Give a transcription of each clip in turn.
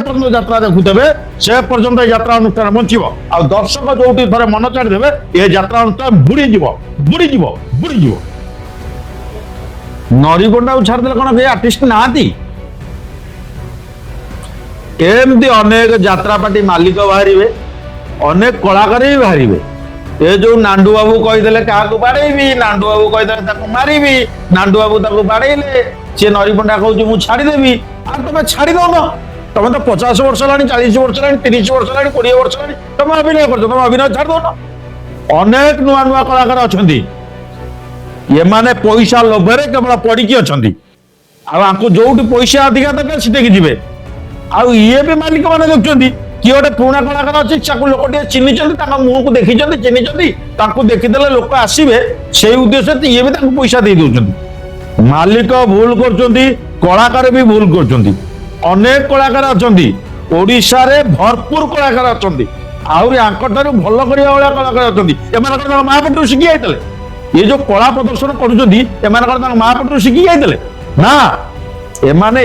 পর্যন্ত যাত্রা দেখুথে সে পর্যন্ত এই যাত্রা অনুষ্ঠান বঞ্চব আর দর্শক যোটি থরে মন ছাড়িদেবে এ যাত্রা অনুষ্ঠান বুড়িযোগ বুড়িযোগ বুড়িযোগ নরিপଣ୍ଡା ଛାଡ଼ିଦେଲେ କଣ କେହି ଆର୍ଟିଷ୍ଟ ନାହାନ୍ତି ଏମିତି ଅନେକ ଯାତ୍ରାପାର୍ଟି ମାଲିକ ବାହାରିବେ ଅନେକ କଳାକାର ବି ବାହାରିବେ ଏ ଯୋଉ ନାଣ୍ଡୁ ବାବୁ କହିଦେଲେ କାହାକୁ ବାଡେଇବି ନାଣ୍ଡୁ ବାବୁ କହିଦେଲେ ତାକୁ ମାରିବି ନାଣ୍ଡୁ ବାବୁ ତାକୁ ବାଡେଇଲେ ସିଏ ନରିପଣ୍ଡା କହୁଛି ମୁଁ ଛାଡିଦେବି ଆଉ ତମେ ଛାଡି ଦଉନ ତମେ ତ 50 ବର୍ଷ ହେଲାଣି 40 ବର୍ଷ ହେଲାଣି 30 ବର୍ଷ ହେଲାଣି 20 ବର୍ଷ ହେଲାଣି ତମେ ଅଭିନୟ କରୁଛ ତମେ ଅଭିନୟ ଛାଡି ଦଉନ ଅନେକ ନୂଆ ନୂଆ କଳାକାର ଅଛନ୍ତି ଏମାନେ ପଇସା ଲୋଭରେ କେବଳ ପଡିକି ଅଛନ୍ତି ଆଉ ଆଙ୍କୁ ଯୋଉଠି ପଇସା ଅଧିକା ଦରକାର ସେଠିକି ଯିବେ ଆଉ ଇଏ ବି ମାଲିକ ମାନେ ଦେଖୁଛନ୍ତି କିଏ ଗୋଟେ ପୁରୁଣା କଳାକାର ଅଛି ତାକୁ ଲୋକ ଟିକେ ଚିହ୍ନିଛନ୍ତି ତାଙ୍କ ମୁହଁକୁ ଦେଖିଛନ୍ତି ଚିହ୍ନିଛନ୍ତି ତାଙ୍କୁ ଦେଖିଦେଲେ ଲୋକ ଆସିବେ ସେଇ ଉଦ୍ଦେଶ୍ୟରେ ଇଏ ବି ତାଙ୍କୁ ପଇସା ଦେଇ ଦଉଛନ୍ତି ମାଲିକ ଭୁଲ କରୁଛନ୍ତି କଳାକାର ବି ଭୁଲ କରୁଛନ୍ତି ଅନେକ କଳାକାର ଅଛନ୍ତି ଓଡ଼ିଶାରେ ଭରପୁର କଳାକାର ଅଛନ୍ତି ଆହୁରି ଆଙ୍କଠାରୁ ଭଲ କରିବା ଭଳିଆ କଳାକାର ଅଛନ୍ତି ଏମାନଙ୍କର ତାଙ୍କ ମହାପଟରୁ ଶିଖି ଯାଇଥିଲେ ये जो कला प्रदर्शन कर महापटर शिखी जाते ना एमाने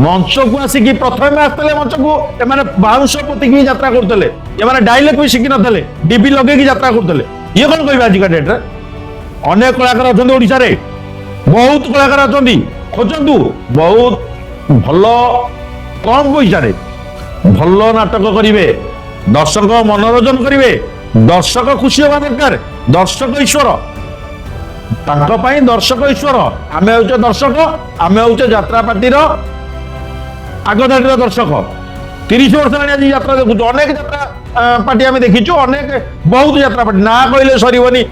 मंच को आसिक प्रथम आसते मंच को बाउंश पोतिक यात्रा करते डायलॉग भी शिखी नथिले डीबी लगे यात्रा करते ये कौन कह आज का डेट्रे अनेक कलाकार अच्छा ओडिशा रे बहुत कलाकार अच्छा खोजतु बहुत भल कम पैसा भल नाटक करेंगे दर्शक मनोरंजन करेंगे दर्शक खुशी हवा दरकार दर्शक ईश्वर दर्शक ईश्वर आमे होचे दर्शक आमे होचे यात्रा पार्टी आगधाड़ी दर्शक 30 वर्ष आज यात्रा देखु अनेक यात्रा पार्टी आमे देखीचु अनेक बहुत यात्रा पार्टी ना कहले सरीबनी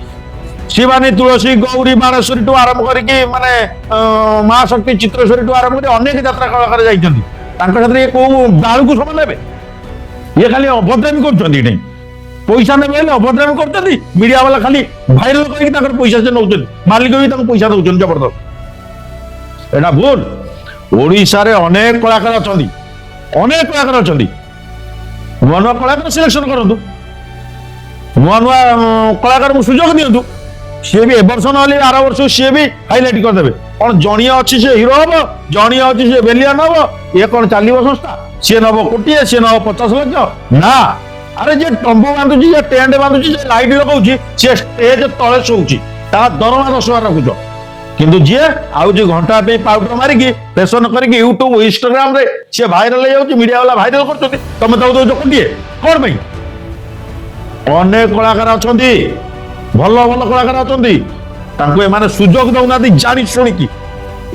शिवानी तुलसी गौरी बाणेश्वरी टू आरंभ करके माने महाशक्ति चित्रेश्वरी टू आरंभ कर अनेक यात्रा कलाकार जाइछन्ती तांका साथे को दाळु को समान लेबे ये खाली अभद्रामी करछन्ती नहीं पैसा ने अभद्रामी करते मीडिया वाला खाली भाइराल करके पैसा से नौ मालिक भी पैसा दौरान जबरदस्त एटा भूल ओडिशा रे अनेक कलाकार अच्छा अनेक कलाकार अच्छा नुआ नुआ कलाकार सिलेक्शन करूँ नुआ नुआ कलाकार को सुजोग दिंतु सी भी एवर्ष ना आर वर्ष सी भी हाइलाइट करदे कौन जड़िया अच्छी से हिरो हम जड़िया अच्छी से बेलियान हम ये कौन चलो संस्था सी नब कोटे सी नब 50 लाख ना अरे जे टंबू बांधुची जे टेंट बांधुची जे लाइट लगाउची से स्टेज तले शोउची ता दरमा 10,000 रखुछ किंतु जे आउ जे घंटा पे पाउडर मारिकी फैशन करके यूट्यूब इंस्टाग्राम रे से वायरल हो जाउची मीडिया वाला वायरल करछथि तमे तो दो कोटिए कोन भाई अनेक कलाकार अछंती भलो भलो कलाकार अछंती तांको ए माने सुजोग दउना दी जानि सुनिकी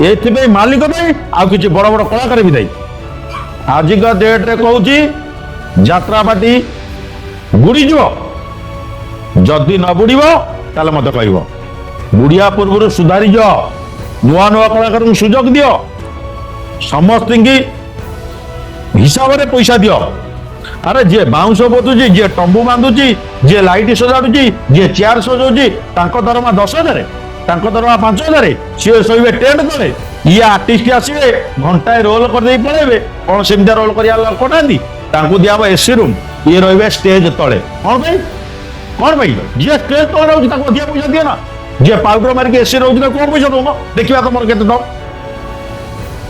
एथि पे मालिक दे आ किछि बड़ बड़ कलाकार भी दे आज का डेट रे कहूची यात्रा पार्टी बुड़ी जदि न बुड़ मत कह बुढ़िया पूर्व सुधारी जाओ नुआ नुआ कलाकार सुजोग दियो समस्त हिसाब से पैसा दियो अरे जे बाउंश पोतुची जे टंबू बांधुची जे लाइट सजाड़ुची जे चेयर सजाउची दरमा 10,000 दरमा 5,000 सी शोबे टेंट तले ये आर्टिस्ट आसवे घंटाए रोल कर पड़े कौन सेमती रोल कर दिया एसी रूम ये रे स्टेज तले कौन भाई जी स्टेज तले रोज अधिक पैसा दिए ना जी पाउडर मारिक एसी रोज कौन पैसा दौन देखा तुम के दम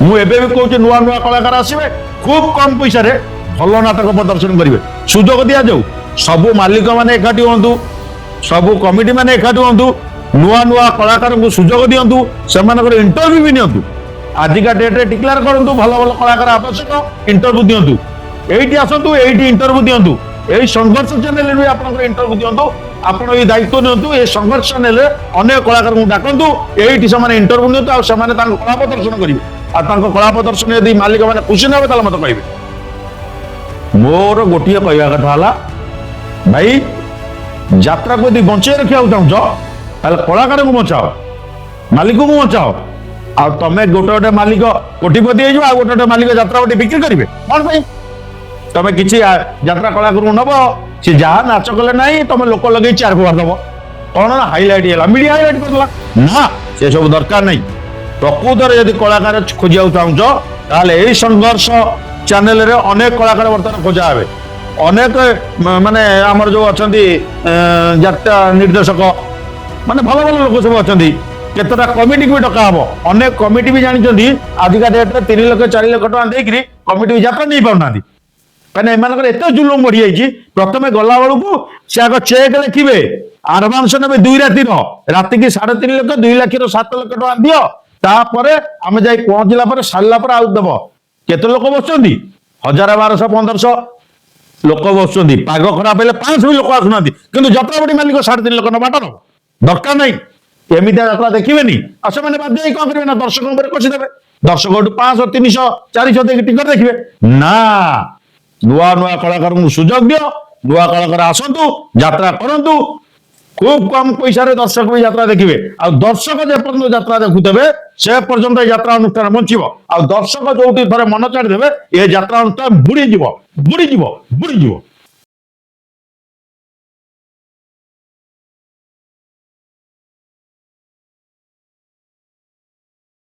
मुझे भी कहूँ नुआ नुआ कलाकार आसवे खूब कम पैसा भल नाटक प्रदर्शन करेंगे सुजोग दि जाऊ सबू मालिक मैंने एकाठी हूँ सबू कमिटी मैंने एकाठी हूँ नुआ नुआ कलाकार को सुजोग दिंतु से इंटरव्यू भी नियंतु आजिका डेट्रे डिक्लेयर करूँ भल भल कलाकार आवश्यक इंटरव्यू दिंतु एठी आसतु एठी इंटरव्यू दिंतु यही संघर्ष चैनल भी आप इंटरव्यू दिंतु आप दायित्व नियंतु ये संघर्ष चैनल अनेक कलाकार को डाकतु एठी से इंटरव्यू नियंतु और कला प्रदर्शन करेंगे और कला प्रदर्शन यदि मालिक मैंने खुशी ने मत कहे मोर गोटे कहवा कथा भाई यात्रा को यदि बचे रखा चाहूँ कलाकार को बचाओ मालिक को बचाओ आ तमें गोटे गोटे मालिक कोटिपति हो गोटे गोटे मालिक यात्रा गोटे बिक्री करेंगे कौन भाई तमें किसी यात्रा कलाकार नब सी जहाँ नाच कले ना तुम लोक लगे चेयर को दब कौन ना हाइलाइट है मीडिया हाइलाइट करदेला ना से सब दरकार नहीं प्रकृत यदि कलाकार खोजा चाहूँ यही संघर्ष चैनल रे अनेक कलाकार बर्तमान खोजा हे अनेक माने आमर जो अच्छा निर्देशक माने भल भल लोक सब अच्छा केतटा कमिटी भी डका हम अनेक कमिटी भी जानते आजिका डेट में 3 लाख 4 लाख टका देकर कमिटी यात्रा नहीं पाना कहीं एम एत जुलुम बढ़ी जाइए प्रथम गला बेलू से आग चेक लिखे आडभांस ने 2 रातिर राति की 3.5 लाख 2 लाख 7 लाख टका दियो तापर आम जा पहुंचला सारा आउ दब केते लोक बस 1000 1200 1500 लोक बस पाग खराब हेल्ले 500 भी लोक आसुना कि जत्रापटी मालिक 3.5 लाख नबाटा न दरकार नहीं एमती यात्रा देखिए से बाध्य कौन करेंगे ना दर्शकों कषिदेवे दर्शक 500 300 400 टिकट देखिए ना नुआ नुआ कलाकार सुजोग दियो नुआ कलाकार आसतु यात्रा करूँ खूब कम पैसा दर्शक भी यात्रा देखिए आ दर्शक जेपर्यंत यात्रा देखुवे से पर्यंत यात्रा अनुष्ठान बंचब आ दर्शक जो थे मन छाड़देवे ये यात्रा अनुष्ठान बुड़ीज बुड़ीज बुड़ीज